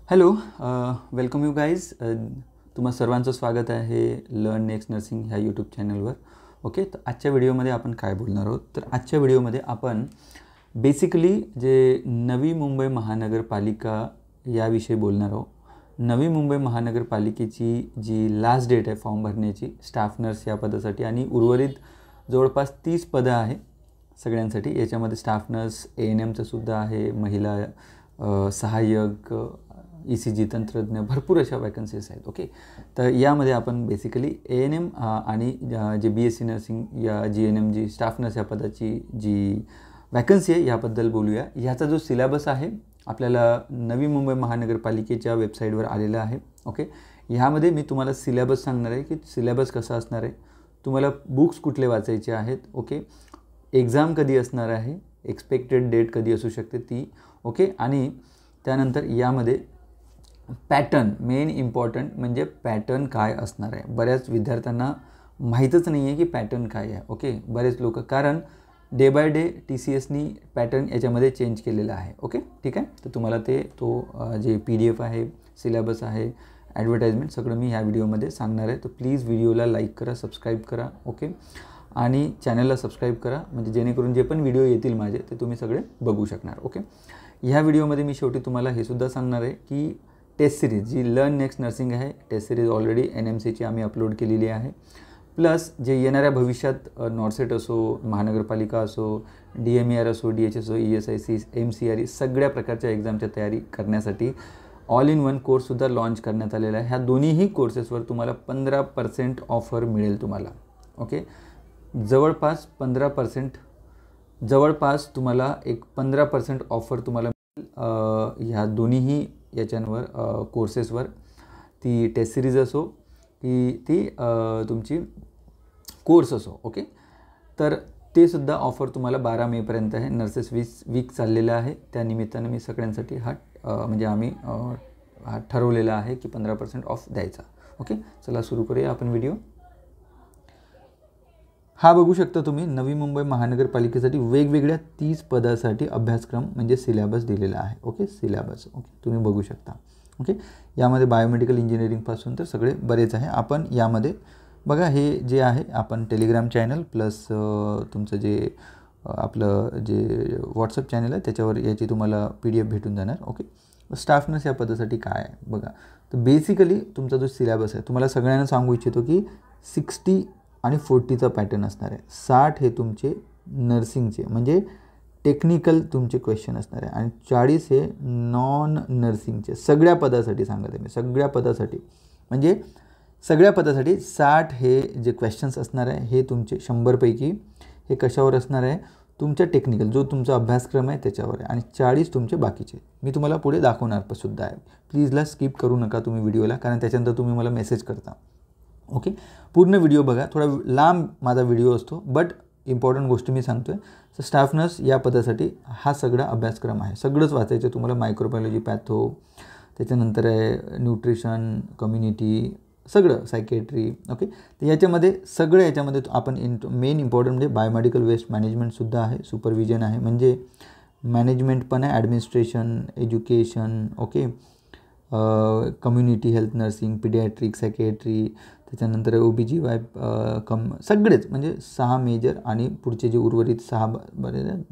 Hello, welcome you guys. तुम्हा सर्वांचं स्वागत आहे लर्न नेक्स्ट नर्सिंग ह्या यूट्यूब चॅनलवर. ओके, तर आजच्या व्हिडिओमध्ये आपण काय बोलणार आहोत, तर आजच्या व्हिडिओमध्ये आपण बेसिकली जे नवी मुंबई महानगरपालिका याविषयी बोलणार आहोत. नवी मुंबई महानगरपालिकेची जी लास्ट डेट आहे फॉर्म भरण्याची स्टाफ नर्स या पदासाठी, आणि उर्वरित जवळपास 30 पदं आहे सगळ्यांसाठी. याच्यामध्ये स्टाफ नर्स ANMचं सुद्धा आहे, महिला सहाय्यक, ECG तंत्रज्ञ, भरपूर अशा वॅकन्सीज आहेत. ओके, तर यामध्ये आपण बेसिकली ANM आणि जे BSc नर्सिंग या GNM जी स्टाफ नर्स या पदाची जी वॅकन्सी आहे याबद्दल बोलूया. ह्याचा जो सिलेबस आहे आपल्याला नवी मुंबई महानगरपालिकेच्या वेबसाईटवर आलेला आहे. ओके, ह्यामध्ये मी तुम्हाला सिलेबस सांगणार आहे की सिलेबस कसा असणार आहे, तुम्हाला बुक्स कुठले वाचायचे आहेत. ओके, एक्झाम कधी असणार आहे, एक्सपेक्टेड डेट कधी असू शकते ती. ओके, आणि त्यानंतर यामध्ये पॅटर्न, मेन इम्पॉर्टंट म्हणजे पॅटर्न काय असणार आहे. बऱ्याच विद्यार्थ्यांना माहीतच नाही आहे की पॅटर्न काय आहे. ओके, बरेच लोक, कारण डे बाय डे TCSनी पॅटर्न याच्यामध्ये चेंज केलेला आहे. ओके, ठीक आहे. तर तुम्हाला जे PDF आहे, सिलेबस आहे, ॲडव्हर्टाइजमेंट सगळं मी ह्या व्हिडिओमध्ये सांगणार आहे. तर प्लीज व्हिडिओला लाईक करा, सबस्क्राईब करा. ओके, आणि चॅनलला सबस्क्राईब करा, म्हणजे जेणेकरून जे पण व्हिडिओ येतील माझे ते तुम्ही सगळे बघू शकणार. ओके, ह्या व्हिडिओमध्ये मी शेवटी तुम्हाला हे सुद्धा सांगणार आहे की टेस्ट सिरीज जी लर्न नेक्स्ट नर्सिंग आहे, टेस्ट सिरीज ऑलरेडी NMCची आम्ही अपलोड केलेली आहे. प्लस जे येणाऱ्या भविष्यात नॉर्सेट असो, महानगरपालिका असो, DMER असो, DHSO, ESIC, MCRE सगळ्या प्रकारच्या एक्झामच्या तयारी करण्यासाठी ऑल इन वन कोर्ससुद्धा लॉन्च करण्यात आलेला आहे. ह्या दोन्हीही कोर्सेसवर तुम्हाला 15% ऑफर मिळेल तुम्हाला. ओके, जवळपास तुम्हाला एक 15% ऑफर तुम्हाला मिळेल ह्या दोन्हीही याच्यांवर, कोर्सेसवर. ती टेस्ट सिरीज असो की ती तुमची कोर्स असो. ओके, तर ते सुद्धा ऑफर तुम्हाला 12 मेपर्यंत आहे. नर्सेस वीक चाललेलं आहे, त्या निमित्तानं मी सगळ्यांसाठी म्हणजे आम्ही ठरवलेला आहे की 15% ऑफ द्यायचा. ओके, चला सुरू करूया आपण व्हिडिओ. हा बघू शकता तुम्ही नवी मुंबई महानगरपालिकेसाठी वेगवेगळ्या 30 पदासाठी अभ्यासक्रम म्हणजे सिलेबस दिलेला आहे. ओके, सिलेबस तुम्ही बघू शकता. ओके, यामध्ये बायोमेडिकल इंजिनिअरिंगपासून तर सगळे बरेच आहे. आपण यामध्ये बघा, हे जे आहे आपण टेलिग्राम चॅनल प्लस तुमचं जे आपलं जे व्हॉट्सअप चॅनल आहे त्याच्यावर याची तुम्हाला PDF भेटून जाणार. ओके, स्टाफ नर्स या पदासाठी काय आहे बघा. तर बेसिकली तुमचा जो सिलेबस आहे, तुम्हाला सगळ्यांना सांगू इच्छितो की 60 आणि 40चा पॅटर्न असणार आहे. 60 हे तुमचे नर्सिंगचे म्हणजे टेक्निकल तुमचे क्वेश्चन असणार आहे, आणि 40 हे नॉन नर्सिंगचे सगळ्या पदासाठी सांगत आहे मी. सगळ्या पदासाठी म्हणजे सगळ्या पदासाठी 60 हे जे क्वेश्चन्स असणार आहे हे तुमचे 100 पैकी हे कशावर असणार आहे, तुमच्या टेक्निकल जो तुमचा अभ्यासक्रम आहे त्याच्यावर आहे, आणि 40 तुमचे बाकीचे मी तुम्हाला पुढे दाखवणार सुद्धा आहे. प्लीजला स्किप करू नका तुम्ही व्हिडिओला, कारण त्याच्यानंतर तुम्ही मला मेसेज करता. ओके, पूर्ण व्हिडिओ बघा. थोडा लांब माझा व्हिडिओ असतो, बट इम्पॉर्टंट गोष्टी मी सांगतो आहे. तर स्टाफ नर्स या पदासाठी हा सगळा अभ्यासक्रम आहे, सगळंच वाचायचं तुम्हाला. मायक्रोबायोलॉजी, पॅथो, त्याच्यानंतर आहे न्यूट्रिशन, कम्युनिटी, सगळं, सायकेट्री. ओके, तर याच्यामध्ये आपण मेन इम्पॉर्टंट म्हणजे बायोमेडिकल वेस्ट मॅनेजमेंटसुद्धा आहे, सुपरविजन आहे, म्हणजे मॅनेजमेंट पण आहे, administration, education. Okay, community health nursing, pediatric, psychiatry, त्याच्यानंतर OBGY, सगळेच म्हणजे 6 मेजर, आणि पुढचे जे उर्वरित 6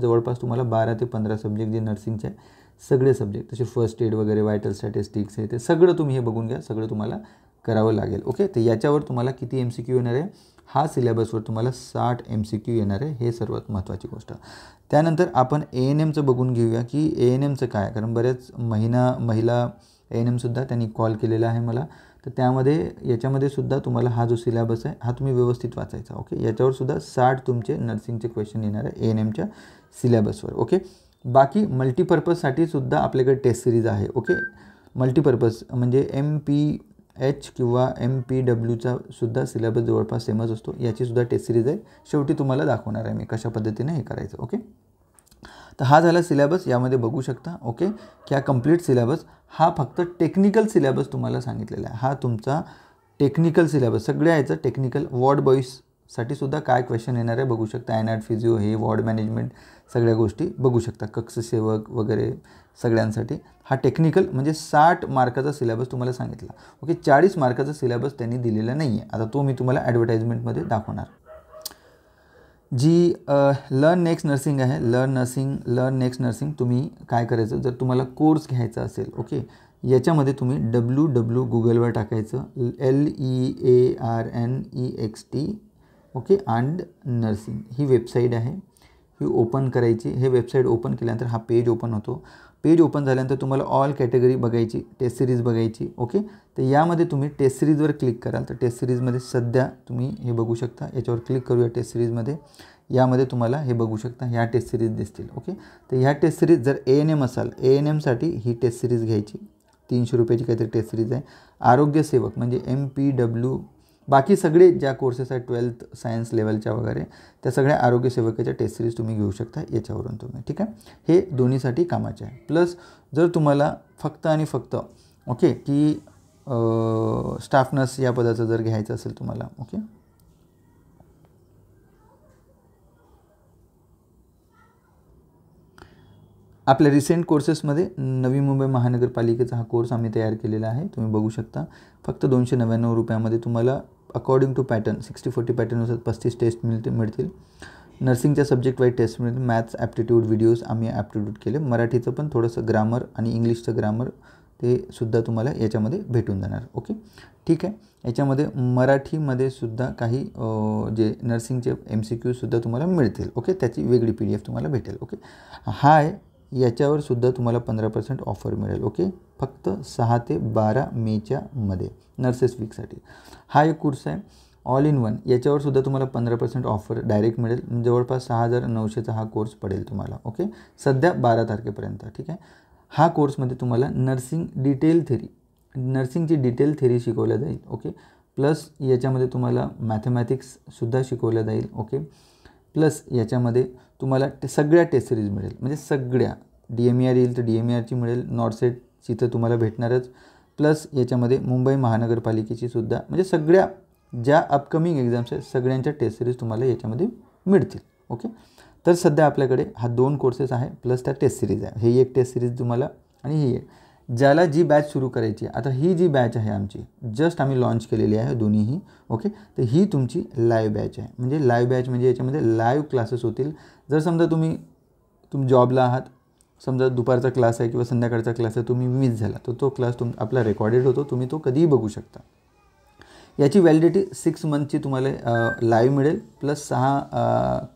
जवळपास तुम्हाला 12 ते 15 सब्जेक्ट जे नर्सिंगचे आहे सगळे सब्जेक्ट, तसे फर्स्ट एड वगैरे, व्हायटल स्टॅटिस्टिक्स आहे, ते सगळं तुम्ही हे बघून घ्या. सगळं तुम्हाला करावं लागेल. ओके, तर याच्यावर तुम्हाला किती MCQ येणार आहे, हा सिलेबसवर तुम्हाला 60 MCQ येणार आहे, हे सर्वात महत्त्वाची गोष्ट. त्यानंतर आपण ANMचं बघून घेऊया की ANMचं काय, कारण बऱ्याच महिला ANMसुद्धा त्यांनी कॉल केलेला आहे मला. तर याच्यामध्ये सुद्धा तुम्हाला हा जो सिलेबस आहे हा तुम्ही व्यवस्थित वाचायचा. ओके, याच्यावर सुद्धा 60 तुमचे नर्सिंगचे क्वेश्चन येणार आहे ANMच्या सिलेबसवर. ओके, बाकी मल्टीपर्पजसाठी सुद्धा आपल्याकडे टेस्ट सिरीज आहे. ओके, मल्टीपर्पज म्हणजे MPH किंवा MPWचा सुद्धा सिलेबस जवळपास सेमच असतो. याची सुद्धा टेस्ट सिरीज आहे, शेवटी तुम्हाला दाखवणार आहे मी कशा पद्धतीने हे करायचं. ओके, तर हा झाला सिलेबस, यामध्ये बघू शकता. ओके, की हा कंप्लीट सिलेबस, हा फक्त टेक्निकल सिलेबस तुम्हाला सांगितलेला आहे. हा तुमचा टेक्निकल सिलेबस, सगळ्या याचं टेक्निकल वॉर्ड बॉईस साठी सुद्धा काय क्वेश्चन येणार आहे बघू शकता. ॲनाट फिजिओ हे वॉर्ड मॅनेजमेंट सगळ्या गोष्टी बघू शकता. कक्ष सेवक वगैरे सगळ्यांसाठी हा टेक्निकल म्हणजे 60 मार्काचा सिलेबस तुम्हाला सांगितला. ओके, 40 मार्काचा सिलेबस त्यांनी दिलेला नाही आहे. आता तो मी तुम्हाला ॲडव्हर्टाइजमेंटमध्ये दाखवणार. जी लर्न नेक्स्ट नर्सिंग आहे, लर्न नेक्स्ट नर्सिंग तुम्ही काय करायचं, जर तुम्हाला कोर्स घ्यायचा असेल ओके, याच्यामध्ये तुम्ही गुगलवर टाकायचं LEARNEXT okay and nursing he website आहे. ही ओपन करायची. हे वेबसाईट ओपन केल्यानंतर हा पेज ओपन होतो. पेज ओपन झाल्यानंतर तुम्हाला ऑल कॅटेगरी बघायची, टेस्ट सिरीज बघायची ओके. तर यामध्ये तुम्ही टेस्ट सिरीजवर क्लिक कराल तर टेस्ट सिरीजमध्ये सध्या तुम्ही हे बघू शकता. याच्यावर क्लिक करूया टेस्ट सिरीजमध्ये. यामध्ये तुम्हाला हे बघू शकता ह्या टेस्ट सिरीज दिसतील ओके. तर ह्या टेस्ट सिरीज जर ANM असाल, ANMसाठी ही टेस्ट सिरीज घ्यायची. 300 रुपयाची काहीतरी टेस्ट सिरीज आहे. आरोग्य सेवक म्हणजे MPW, बाकी सगळे ज्या कोर्सेस आहेत 12th सायन्स लेवलच्या वगैरे त्या सगळ्या आरोग्य सेवकाच्या टेस्ट सिरीज तुम्ही घेऊ शकता याच्यावरून तुम्ही. ठीक आहे, हे दोन्हीसाठी कामाचे आहे. प्लस जर तुम्हाला फक्त आणि फक्त ओके की स्टाफ नर्स या पदाचं जर घ्यायचं असेल तुम्हाला ओके, आपल्या रिसेंट कोर्सेसमध्ये नवी मुंबई महानगरपालिकेचा हा कोर्स आम्ही तयार केलेला आहे. तुम्ही बघू शकता. फक्त 299 रुपयामध्ये तुम्हाला अकॉर्डिंग टू पॅटर्न 60-40 पॅटर्ननुसार 35 टेस्ट मिळतील. नर्सिंगच्या सब्जेक्ट वाईज टेस्ट मिळतील. मॅथ्स ॲप्टिट्यूड व्हिडिओज आम्ही ॲप्टिट्यूड केले. मराठीचं पण थोडंसं ग्रामर आणि इंग्लिशचं ग्रामर ते सुद्धा तुम्हाला याच्यामध्ये भेटून जाणार ओके. ठीक आहे, याच्यामध्ये मराठीमध्ये सुद्धा काही जे नर्सिंगचे MCQ सुद्धा तुम्हाला मिळतील ओके. त्याची वेगळी PDF तुम्हाला भेटेल ओके. हा आहे, याच्यावर सुद्धा तुम्हाला 15% ऑफर मिळेल ओके. फक्त 6 ते 12 मेच्या मध्ये नर्सेस वीकसाठी हा एक कोर्स आहे ऑल इन वन. याच्यावर सुद्धा तुम्हाला 15% ऑफर डायरेक्ट मिळेल. जवळपास 6,900चा हा कोर्स पडेल तुम्हाला ओके, सध्या 12 तारखेपर्यंत. ठीक आहे, हा कोर्समध्ये तुम्हाला नर्सिंगची डिटेल थेरी शिकवल्या जाईल ओके. प्लस याच्यामध्ये तुम्हाला मॅथमॅटिक्ससुद्धा शिकवल्या जाईल ओके. प्लस याच्यामध्ये तुम्हाला सगळ्या टेस्ट सिरीज मिळेल, म्हणजे सगळ्या DMER येईल तर DMERची मिळेल, नॉर्सेटची तर तुम्हाला भेटणारच. प्लस याच्यामध्ये मुंबई महानगरपालिकेची सुद्धा, म्हणजे सगळ्या ज्या अपकमिंग एक्झाम्स आहेत सगळ्यांच्या टेस्ट सिरीज तुम्हाला याच्यामध्ये मिळतील ओके. तर सध्या आपल्याकडे हा 2 कोर्सेस आहे प्लस त्या टेस्ट सिरीज आहे. हे एक टेस्ट सिरीज तुम्हाला आणि ही एक ज्याला जी बॅच सुरू करायची आहे. आता ही जी बॅच आहे आमची जस्ट आम्ही लॉन्च केलेली आहे दोन्हीही ओके. तर ही तुमची लाईव्ह बॅच आहे. म्हणजे लाईव्ह बॅच म्हणजे याच्यामध्ये लाईव्ह क्लासेस होतील. जर समजा तुम्ही जॉबला आहात, समजा दुपारचा क्लास आहे किंवा संध्याकाळचा क्लास आहे, तुम्ही मिस झाला तर तो क्लास आपला रेकॉर्डेड होतो, तुम्ही तो कधीही बघू शकता. याची व्हॅलिडिटी 6 मंथची तुम्हाला लाईव्ह मिळेल. प्लस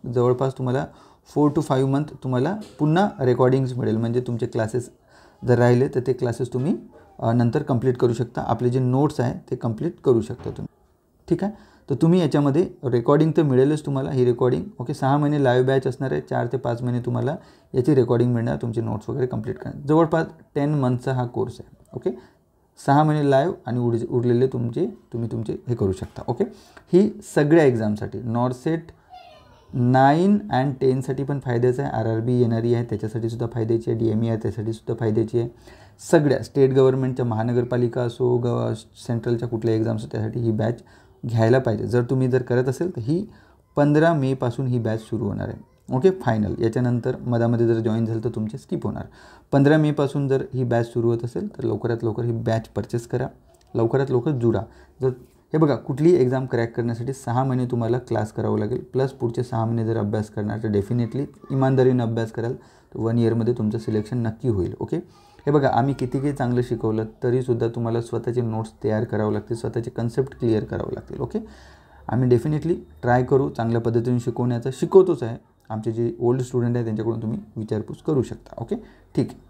जवळपास तुम्हाला 4 to 5 मंथ तुम्हाला पुन्हा रेकॉर्डिंग्स मिळेल. म्हणजे तुमचे क्लासेस जर राहिले तर ते क्लासेस तुम्ही नंतर कंप्लीट करू शकता. आपले जे नोट्स आहे ते कंप्लीट करू शकता तुम्ही. ठीक आहे, तर तुम्ही याच्यामध्ये रेकॉर्डिंग तर मिळेलच तुम्हाला. ही रेकॉर्डिंग ओके 6 महिने लाईव्ह बॅच असणार आहे. 4 ते 5 महिने तुम्हाला याची रेकॉर्डिंग मिळणार, तुमचे नोट्स वगैरे कंप्लीट करणार. जवळपास 10 मंथचा हा कोर्स आहे ओके. 6 महिने लाईव्ह आणि उरलेले तुम्ही तुमचे हे करू शकता ओके. ही सगळ्या एक्झामसाठी नॉर्सेट 9 and 10साठी पण फायद्याचं आहे. RRB येणारी आहे त्याच्यासाठी सुद्धा फायद्याची आहे. DME त्यासाठी सुद्धा फायद्याची आहे. सगळ्या स्टेट गव्हर्नमेंटच्या महानगरपालिका असो सेंट्रलच्या कुठल्या एक्झाम्स त्यासाठी ही बॅच घ्यायला पाहिजे. जर तुम्ही करत असेल तर ही 15 मेपासून ही बॅच सुरू होणार आहे ओके फायनल. याच्यानंतर मधामध्ये जर जॉईन झालं तर तुमचे स्किप होणार. 15 मेपासून जर ही बॅच सुरू होत असेल तर लवकरात लवकर ही बॅच परचेस करा, लवकरात लवकर जुडा. जर हे बघा कुठलीही एक्झाम क्रॅक करण्यासाठी 6 महिने तुम्हाला क्लास करावं लागेल. प्लस पुढचे 6 महिने जर अभ्यास करणार तर डेफिनेटली इमानदारीनं अभ्यास कराल तर 1 इयरमध्ये तुमचं सिलेक्शन नक्की होईल ओके. हे बघा आम्ही कितीही चांगलं शिकवलं तरीसुद्धा तुम्हाला स्वतःचे नोट्स तयार करावं लागतील, स्वतःचे कन्सेप्ट क्लिअर करावं लागतील ओके. आम्ही डेफिनेटली ट्राय करू चांगल्या पद्धतीने शिकवण्याचा, शिकवतोच आहे. आमचे जे ओल्ड स्टुडंट आहे त्यांच्याकडून तुम्ही विचारपूस करू शकता ओके. ठीक आहे,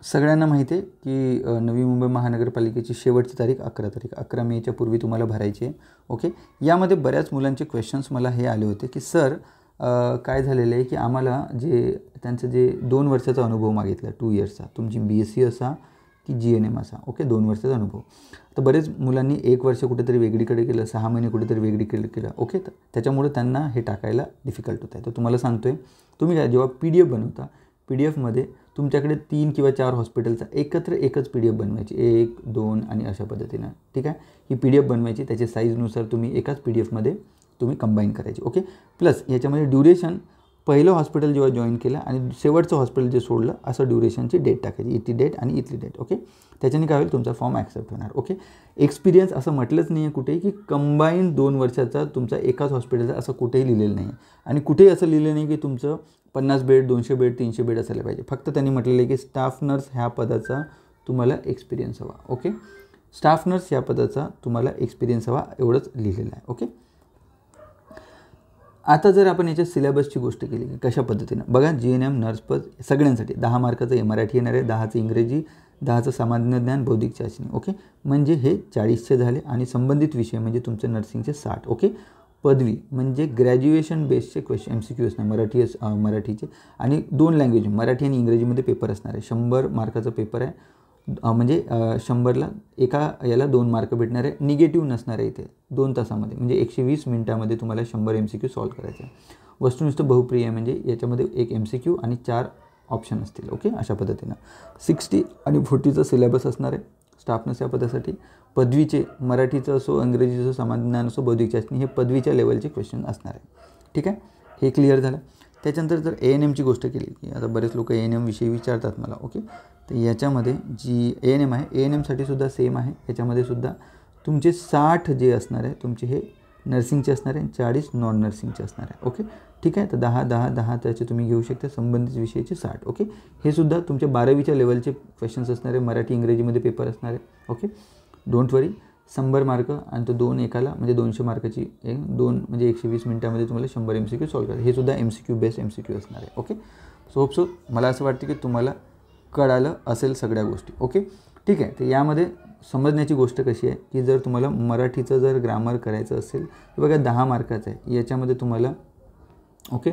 सगळ्यांना माहिती आहे की नवी मुंबई महानगरपालिकेची शेवटची तारीख 11 मेच्या पूर्वी तुम्हाला भरायची आहे ओके. यामध्ये बऱ्याच मुलांचे क्वेश्चन्स मला हे आले होते की सर काय झालेलं आहे की आम्हाला त्यांचं जे 2 वर्षाचा अनुभव मागितला 2 इयर्सचा, तुमची BSc असा की GNM असा ओके 2 वर्षाचा अनुभव. तर बरेच मुलांनी 1 वर्ष कुठेतरी वेगळीकडे केलं, 6 महिने कुठेतरी वेगळीकडे केलं ओके. तर त्याच्यामुळे त्यांना हे टाकायला डिफिकल्ट होत आहे. तर तुम्हाला सांगतो आहे तुम्ही जेव्हा PDF बनवता PDF तुमच्याकडे 3 किंवा 4 हॉस्पिटलचा एकत्र एकच PDF बनवायची, 1, 2 आणि अशा पद्धतीनं, ठीक आहे. ही PDF बनवायची, त्याच्या साईजनुसार तुम्ही एकाच PDF तुम्ही कंबाईन करायची, ओके. प्लस याच्यामध्ये ड्युरेशन पहिलं हॉस्पिटल जेव्हा जॉईन केलं आणि शेवटचं हॉस्पिटल जे सोडलं असं ड्युरेशनची डेट टाकायची, इथली डेट आणि इथली डेट, ओके. त्याच्याने काय होईल, तुमचा फॉर्म ॲक्सेप्ट होणार, ओके. एक्सपिरियन्स असं म्हटलंच नाही आहे कुठेही की कंबाईन 2 वर्षाचा तुमचा एकाच हॉस्पिटलचा, असं कुठेही लिहिलेलं नाही आहे. आणि कुठेही असं लिहिलं नाही की तुमचं 50 बेड, 200 बेड, 300 बेड असायला पाहिजे. फक्त त्यांनी म्हटलेलं आहे की स्टाफ नर्स ह्या पदाचा तुम्हाला एक्सपिरियन्स हवा, ओके. स्टाफ नर्स ह्या पदाचा तुम्हाला एक्सपिरियन्स हवा, एवढंच लिहिलेलं आहे, ओके. आता जर आपण याच्या सिलेबसची गोष्ट केली की कशा पद्धतीनं, बघा GNM नर्स पद सगळ्यांसाठी 10 मार्काचं मराठी येणार आहे, 10चं इंग्रजी, 10चं सामान्य ज्ञान, बौद्धिक चाचणी, ओके. म्हणजे हे 40चे झाले आणि संबंधित विषय म्हणजे तुमचे नर्सिंगचे 60, ओके. पदवी म्हणजे ग्रॅज्युएशन बेसचे क्वेश्चन MCQ असणार, मराठीचे आणि 2 लँग्वेज मराठी आणि इंग्रजीमध्ये पेपर असणार आहे. 100 मार्काचा पेपर आहे, म्हणजे 100ला एका याला 2 मार्क भेटणार आहे. निगेटिव्ह नसणार आहे इथे, 2 तासामध्ये म्हणजे 120 मिनिटामध्ये तुम्हाला 100 MCQ सॉल्व्ह करायचं आहे. वस्तुनिष्ठ बहुप्रिय म्हणजे याच्यामध्ये 1 MCQ आणि 4 ऑप्शन असतील, ओके. अशा पद्धतीनं 60 आणि 40चं सिलेबस असणार आहे स्टाफ नर्स या पदासाठी. पदवीचे मराठीचं असो, इंग्रजीचं, सामान्य ज्ञान असो, बौद्धिक चाचणी हे पदवीच्या लेवलचे क्वेश्चन असणार आहे, ठीक आहे. हे क्लिअर झालं. त्याच्यानंतर जर ANMची गोष्ट केली की आता बरेच लोक ANM विषयी विचारतात मला, ओके. तर याच्यामध्ये जी ANM आहे, ANMसाठी सुद्धा सेम आहे. याच्यामध्ये सुद्धा तुमचे 60 जे असणार आहे तुमचे हे नर्सिंगचे असणार आहे, 40 नॉन नर्सिंगचे असणार आहे, ओके, ठीक आहे. तर 10, 10, 10 त्याचे तुम्ही घेऊ शकता, संबंधित विषयाचे 60, ओके. हे सुद्धा तुमच्या 12वीच्या लेवलचे क्वेश्चन्स असणार आहे, मराठी इंग्रजीमध्ये पेपर असणार आहे, ओके. डोंट वरी, 100 मार्क आणि तो 2 एकाला म्हणजे 200 मार्काची 2 म्हणजे 120 मिनिटामध्ये तुम्हाला 100 MCQ सॉल्व्ह करायचं. हे सुद्धा MCQ बेस्ड MCQ असणार आहे, ओके. होप सो मला असं वाटतं की तुम्हाला कळालं असेल सगळ्या गोष्टी, ओके, ठीक आहे. तर यामध्ये समजण्याची गोष्ट कशी आहे की जर तुम्हाला मराठीचं जर ग्रामर करायचं असेल तर बघा 10 मार्काचं आहे. याच्यामध्ये तुम्हाला, ओके,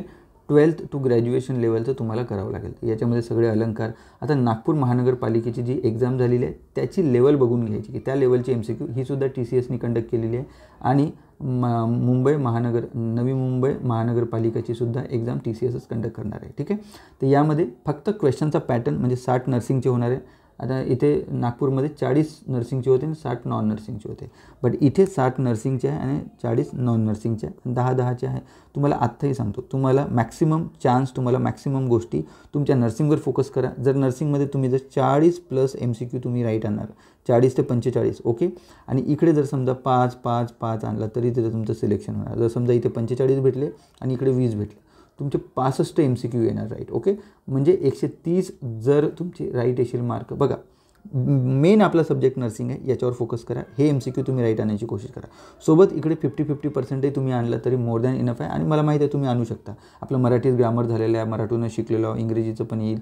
12th टू ग्रॅज्युएशन लेवलचं तुम्हाला करावं लागेल. याच्यामध्ये सगळे अलंकार. आता नागपूर महानगरपालिकेची जी एक्झाम झालेली आहे त्याची लेवल बघून घ्यायची की त्या लेवलची MCQ ही सुद्धा TCSनी कंडक्ट केलेली आहे. आणि नवी मुंबई महानगरपालिकेची सुद्धा एक्झाम TCSच कंडक्ट करणार आहे, ठीक आहे. तर यामध्ये फक्त क्वेश्चनचा पॅटर्न म्हणजे 60 नर्सिंगचे होणार आहे. आता इथे नागपूरमध्ये 40 नर्सिंगचे होते आणि 60 नॉन नर्सिंगचे होते. बट इथे 60 नर्सिंगचे आहे आणि 40 नॉन नर्सिंगचे आहे, 10-10चे आहे. तुम्हाला आत्ताही सांगतो, तुम्हाला मॅक्सिमम चान्स, तुम्हाला मॅक्सिमम गोष्टी तुमच्या नर्सिंगवर फोकस करा. जर नर्सिंगमध्ये तुम्ही जर 40+ MCQ तुम्ही राईट आणणार, 40 ते 45, ओके. आणि इकडे जर समजा 5 आणला तरी तिथे तुमचं सिलेक्शन होणार. जर समजा इथे 45 भेटले आणि इकडे 20 भेटले, तुमचे 65 MCQ येणार, राईट, ओके. म्हणजे 130 जर तुमचे राईट येशील मार्क. बघा, मेन आपला सब्जेक्ट नर्सिंग आहे, याच्यावर फोकस करा. हे MCQ तुम्ही राईट आणण्याची कोशिश करा. सोबत इकडे 50-50% तुम्ही आणलं तरी मोर दॅन इनफ आहे. आणि मला माहिती आहे तुम्ही आणू शकता. आपलं मराठीत ग्रामर झालेलं आहे, मराठीनं शिकलेलो आहे, इंग्रजीचं पण येईल,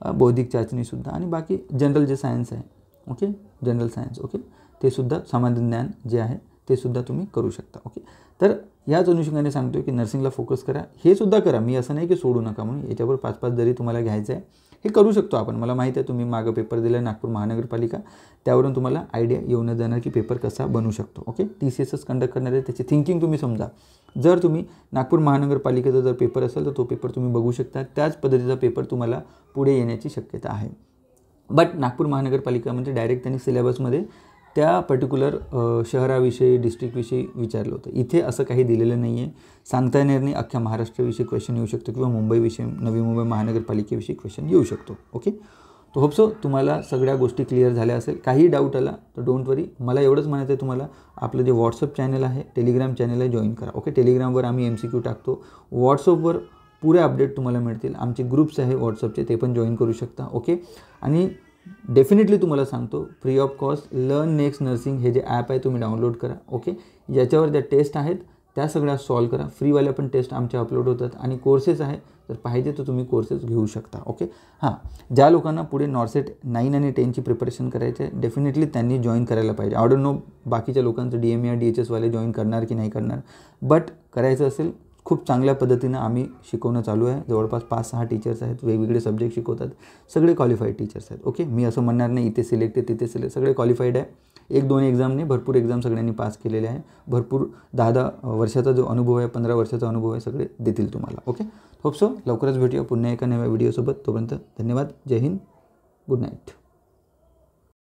बौद्धिक चाचणीसुद्धा, आणि बाकी जनरल जे सायन्स आहे, ओके, जनरल सायन्स, ओके, ते सुद्धा सामान्य ज्ञान जे आहे ते सुद्धा तुम्ही करू शकता, ओके. तर याच अनुषंगाने सांगतो की नर्सिंगला फोकस करा. हे सुद्धा करा, मी असं नाही की सोडू नका म्हणून. याच्यावर 5-5 जरी तुम्हाला घ्यायचं आहे हे करू शकतो आपण. मला माहिती आहे तुम्ही मागं पेपर दिला आहे नागपूर महानगरपालिका, त्यावरून तुम्हाला आयडिया येऊन जाणार की पेपर कसा बनवू शकतो, ओके. TCSच कंडक्ट करणार आहे, त्याची थिंकिंग तुम्ही समजा. जर तुम्ही नागपूर महानगरपालिकेचा जर पेपर असेल तर तो पेपर तुम्ही बघू शकता. त्याच पद्धतीचा पेपर तुम्हाला पुढे येण्याची शक्यता आहे. बट नागपूर महानगरपालिकामध्ये डायरेक्ट त्यांनी सिलेबसमध्ये त्या पर्टिक्युलर शहराविषयी, डिस्ट्रिक्टविषयी विचारलं होतं. इथे असं काही दिलेलं नाही आहे. सांगता येणार नाही, अख्ख्या महाराष्ट्राविषयी क्वेश्चन येऊ शकतो किंवा मुंबईविषयी, नवी मुंबई महानगरपालिकेविषयी क्वेश्चन येऊ शकतो, ओके. तो होप सो तुम्हाला सगळ्या गोष्टी क्लिअर झाल्या असेल. काही डाऊट आला तर डोंट वरी. मला एवढंच म्हणायचं आहे तुम्हाला, आपलं जे व्हॉट्सअप चॅनल आहे, टेलिग्राम चॅनल आहे, जॉईन करा, ओके. टेलिग्रामवर आम्ही MCQ टाकतो. व्हॉट्सअपवर पुरे अपडेट तुम्हाला मिळतील. आमचे ग्रुप्स आहे व्हॉट्सअपचे, ते पण जॉईन करू शकता, ओके. आणि डेफिनेटली तुम्हाला सांगतो, free of cost learn next nursing हे जे ॲप आहे तुम्ही डाउनलोड करा, ओके. याच्यावर ज्या टेस्ट आहेत त्या सगळ्या सॉल्व करा. फ्रीवाल्या पण टेस्ट आमच्या अपलोड होतात आणि कोर्सेस आहे, तर पाहिजे तर तुम्ही कोर्सेस घेऊ शकता, ओके. हां, ज्या लोकांना पुढे नॉर्सेट 9 आणि 10ची प्रिपरेशन करायची आहे डेफिनेटली त्यांनी जॉईन करायला पाहिजे. आय डोंट नो बाकीच्या लोकांचं DME DHSवाले जॉईन करणार की नाही करणार, बट करायचं असेल खूप चांगल्या पद्धतीनं आम्ही शिकवणं चालू आहे. जवळपास 5-6 टीचर्स आहेत, वेगवेगळे सब्जेक्ट शिकवतात, सगळे क्वालिफाईड टीचर्स आहेत, ओके. मी असं म्हणणार नाही इथे सिलेक्ट आहे तिथे सिलेक्ट, सगळे क्वालिफाईड आहे. 1-2 एक्झाम नाही, भरपूर एक्झाम सगळ्यांनी पास केलेले आहे. भरपूर 10-10 वर्षाचा जो अनुभव आहे, 15 वर्षाचा अनुभव आहे, सगळे देतील तुम्हाला. ओके, होप सो लवकरच भेटूया पुन्हा एका नव्या व्हिडिओसोबत. तोपर्यंत धन्यवाद. जय हिंद. Good night.